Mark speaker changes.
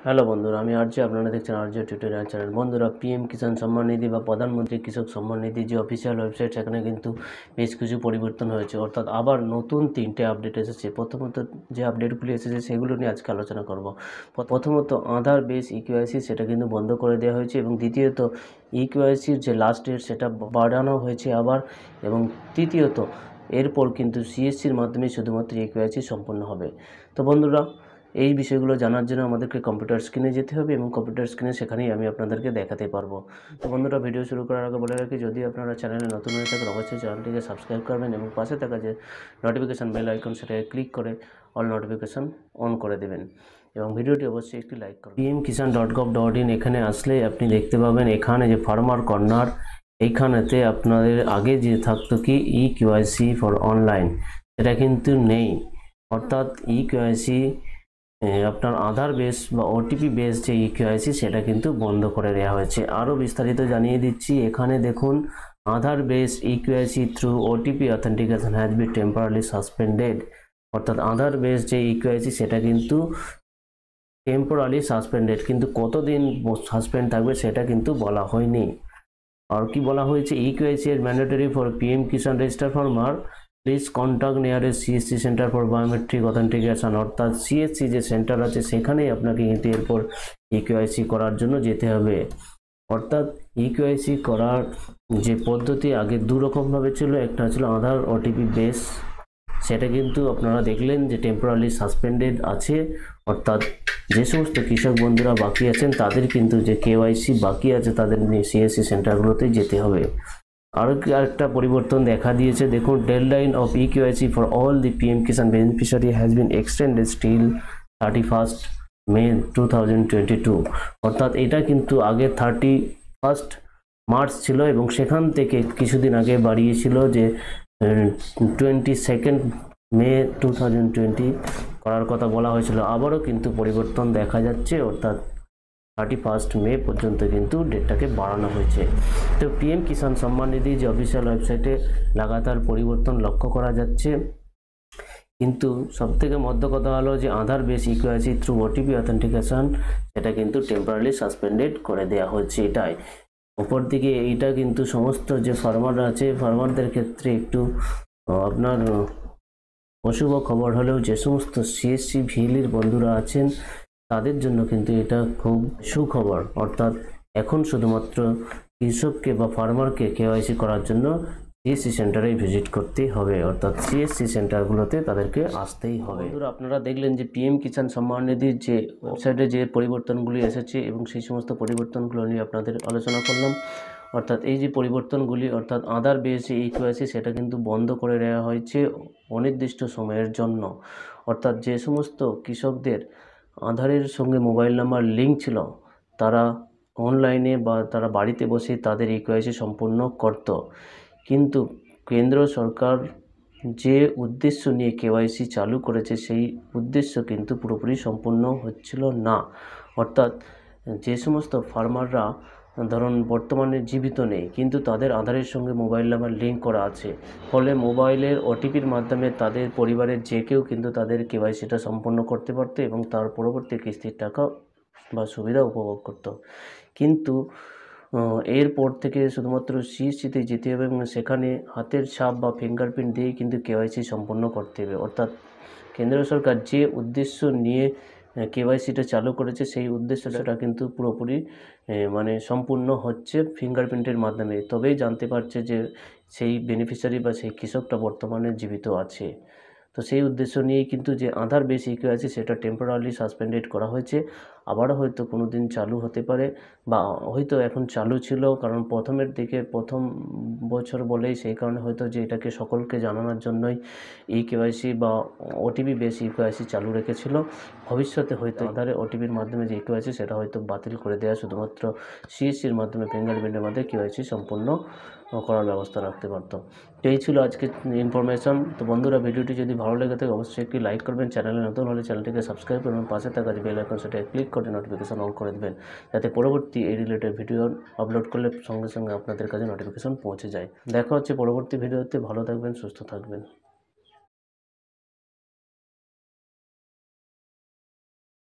Speaker 1: Hello বন্ধুরা, আমি RJ, আপনারা দেখছেন আরজে টিউটোরিয়াল চ্যানেল। বন্ধুরা, পিএম কিষাণ সম্মান নিধি বা প্রধানমন্ত্রী কৃষক সম্মান নিধি যে অফিসিয়াল ওয়েবসাইট, সেখানে কিন্তু বেশ কিছু পরিবর্তন হয়েছে, অর্থাৎ আবার নতুন 3টে আপডেট এসেছে। প্রথমত যে আপডেটগুলি এসেছে সেগুলো নিয়ে আজকে আলোচনা করব। প্রথমত আধার বেস ইকিউআইসি সেটা কিন্তু বন্ধ করে দেওয়া হয়েছে, এবং দ্বিতীয়ত ইকিউআইসির যে লাস্ট ডেট সেটা বাড়ানো হয়েছে আবার, এবং তৃতীয়ত এরপর কিন্তু সিএসসির মাধ্যমে শুধুমাত্র ইকিউআইসি সম্পন্ন হবে। তো বন্ধুরা, এই বিষয়গুলো জানার জন্য আমাদেরকে কম্পিউটার স্ক্রিনে যেতে হবে, এবং কম্পিউটার স্ক্রিনে সেখানেই আমি আপনাদেরকে দেখাতে পারবো। তো বন্ধুরা, ভিডিও শুরু করার আগে বলে রাখি, যদি আপনারা চ্যানেলে নতুন হয়ে থাকেন অবশ্যই চ্যানেলটিকে সাবস্ক্রাইব করবেন, এবং পাশে থাকা যে নোটিফিকেশান বেল আইকন সেটাকে ক্লিক করে অল নোটিফিকেশান অন করে দেবেন, এবং ভিডিওটি অবশ্যই একটি লাইক করবেন। pmkisan.gov.in এখানে আসলে আপনি দেখতে পাবেন এখানে যে ফার্মার কর্নার, এইখানেতে আপনাদের আগে যে থাকতো কি ইকিউআইসি ফর অনলাইন, সেটা কিন্তু নেই। অর্থাৎ ইকিউআইসি আপনার আধার বেস বা ওটিপি বেস যে ইকিউআইসি সেটা কিন্তু বন্ধ করে দেওয়া হয়েছে। আরও বিস্তারিত জানিয়ে দিচ্ছি। এখানে দেখুন, Aadhaar base eKYC through OTP authentication has been temporary suspended. অর্থাৎ আধার বেস যে ইকিউআইসি সেটা কিন্তু টেম্পোরারি সাসপেন্ডেড, কিন্তু কতদিন সাসপেন্ড থাকবে সেটা কিন্তু বলা হয়নি। আর কি বলা হয়েছে, ইকিউআইসি এর mandatory for PM Kisan registered farmer, please contact nearest CSC centre for biometric authentication. অর্থাৎ সিএসসি যে সেন্টার আছে সেখানেই আপনাকে কিন্তু এরপর ইকিউআইসি করার জন্য যেতে হবে। অর্থাৎ ইকিউআইসি করার যে পদ্ধতি আগে দুরকমভাবে ছিল, একটা ছিল আধার ওটিপি বেস, সেটা কিন্তু আপনারা দেখলেন যে টেম্পোরারি সাসপেন্ডেড আছে। অর্থাৎ যে সমস্ত কৃষক বন্ধুরা বাকি আছেন তাদের কিন্তু যে কেওয়াইসি বাকি আছে তাদের সিএসসি সেন্টারগুলোতে যেতে হবে। আরও একটা পরিবর্তন দেখা দিয়েছে, দেখুন, deadline of eKYC for all the PM Kisan beneficiary has been extended still 31 May 2022। অর্থাৎ এটা কিন্তু আগে 31 মার্চ ছিল, এবং সেখান থেকে কিছুদিন আগে বাড়িয়েছিল যে 22 মে 2020 করার কথা বলা হয়েছিল। আবারও কিন্তু পরিবর্তন দেখা যাচ্ছে, অর্থাৎ 31 মে পর্যন্ত কিন্তু ডেটটাকে বাড়ানো হয়েছে। তো পিএম কিষাণ সম্মান নিধি যে অফিসিয়াল ওয়েবসাইটে লাগাতার পরিবর্তন লক্ষ্য করা যাচ্ছে, কিন্তু সবথেকে মধ্য কথা হলো যে Aadhaar base eKYC through OTP authentication সেটা কিন্তু টেম্পোরারি সাসপেন্ডেড করে দেওয়া হচ্ছে। এটাই উপর দিকে এইটা কিন্তু সমস্ত যে ফার্মাররা আছে, ফার্মারদের ক্ষেত্রে একটু আপনার অশুভ খবর হলেও যে সমস্ত সিএসসি ভিএলির বন্ধুরা আছেন তাদের জন্য কিন্তু এটা খুব সুখবর। অর্থাৎ এখন শুধুমাত্র কৃষককে বা ফার্মারকে কেওয়াইসি করার জন্য সিএসসি সেন্টারে ভিজিট করতেই হবে, অর্থাৎ সিএসসি সেন্টারগুলোতে তাদেরকে আসতেই হবে। আপনারা দেখলেন যে পিএম কিষাণ সম্মান নিধির যে ওয়েবসাইটে যে পরিবর্তনগুলি এসেছে, এবং সেই সমস্ত পরিবর্তনগুলো নিয়ে আপনাদের আলোচনা করলাম। অর্থাৎ এই যে পরিবর্তনগুলি, অর্থাৎ আধার বেস ইকিউআইসি সেটা কিন্তু বন্ধ করে দেওয়া হয়েছে অনির্দিষ্ট সময়ের জন্য। অর্থাৎ যে সমস্ত কৃষকদের আধারের সঙ্গে মোবাইল নাম্বার লিঙ্ক ছিল, তারা অনলাইনে বা তারা বাড়িতে বসে তাদের ইকিউআইসি সম্পূর্ণ করত, কিন্তু কেন্দ্র সরকার যে উদ্দেশ্য নিয়ে কেওয়াইসি চালু করেছে সেই উদ্দেশ্য কিন্তু পুরোপুরি সম্পূর্ণ হচ্ছিল না। অর্থাৎ যে সমস্ত ফার্মাররা ধরুন বর্তমানে জীবিত নেই, কিন্তু তাদের আধারের সঙ্গে মোবাইল নাম্বার লিঙ্ক করা আছে, ফলে মোবাইলের ওটিপির মাধ্যমে তাদের পরিবারের যে কেউ কিন্তু তাদের কেওয়াইসিটা সম্পন্ন করতে পারত, এবং তার পরবর্তী কিস্তির টাকা বা সুবিধা উপভোগ করত। কিন্তু এরপর থেকে শুধুমাত্র সিএসসিতে যেতে হবে, এবং সেখানে হাতের ছাপ বা ফিঙ্গারপ্রিন্ট দিয়েই কিন্তু কেওয়াইসি সম্পন্ন করতে হবে। অর্থাৎ কেন্দ্র সরকার যে উদ্দেশ্য নিয়ে কেওয়াইসিটা চালু করেছে সেই উদ্দেশ্যটা কিন্তু পুরোপুরি মানে সম্পূর্ণ হচ্ছে ফিঙ্গারপ্রিন্টের মাধ্যমে, তবেই জানতে পারছে যে সেই বেনিফিশিয়ারি বা সেই কৃষকটা বর্তমানে জীবিত আছে। তো সেই উদ্দেশ্য নিয়েই কিন্তু যে আধার বেস ইকিউআইসি সেটা টেম্পোরারি সাসপেন্ডেড করা হয়েছে। আবারও হয়তো কোনো দিন চালু হতে পারে, বা হয়তো এখন চালু ছিল, কারণ প্রথমের দিকে প্রথম বছর বলেই সেই কারণে হয়তো যে এটাকে সকলকে জানানোর জন্যই ইকিউআইসি বা ওটিপি বেস ইকিউআইসি চালু রেখেছিল। ভবিষ্যতে হয়তো আধারে ওটিপির মাধ্যমে যে ইকিউআইসি সেটা হয়তো বাতিল করে দেওয়া, শুধুমাত্র সিএসসির মাধ্যমে ফিঙ্গারপ্রিন্টের মাধ্যমে কেওয়াইসি সম্পূর্ণ করার ব্যবস্থা রাখতে পারতো। তো এই ছিল আজকে ইনফরমেশন। তো বন্ধুরা, ভিডিওটি যদি ভালো লেগে থাকে অবশ্যই একটি লাইক করবেন, চ্যানেলে নতুন হলে চ্যানেলটিকে সাবস্ক্রাইব করবেন, পাশে থাকা যে বেল আইকন সেটাকে ক্লিক করে নোটিফিকেশন অন করে দেবেন, যাতে পরবর্তী এই রিলেটেড ভিডিও আপলোড করলে সঙ্গে সঙ্গে আপনাদের কাছে নোটিফিকেশন পৌঁছে যায়। দেখা হচ্ছে পরবর্তী ভিডিওতে। ভালো থাকবেন, সুস্থ থাকবেন।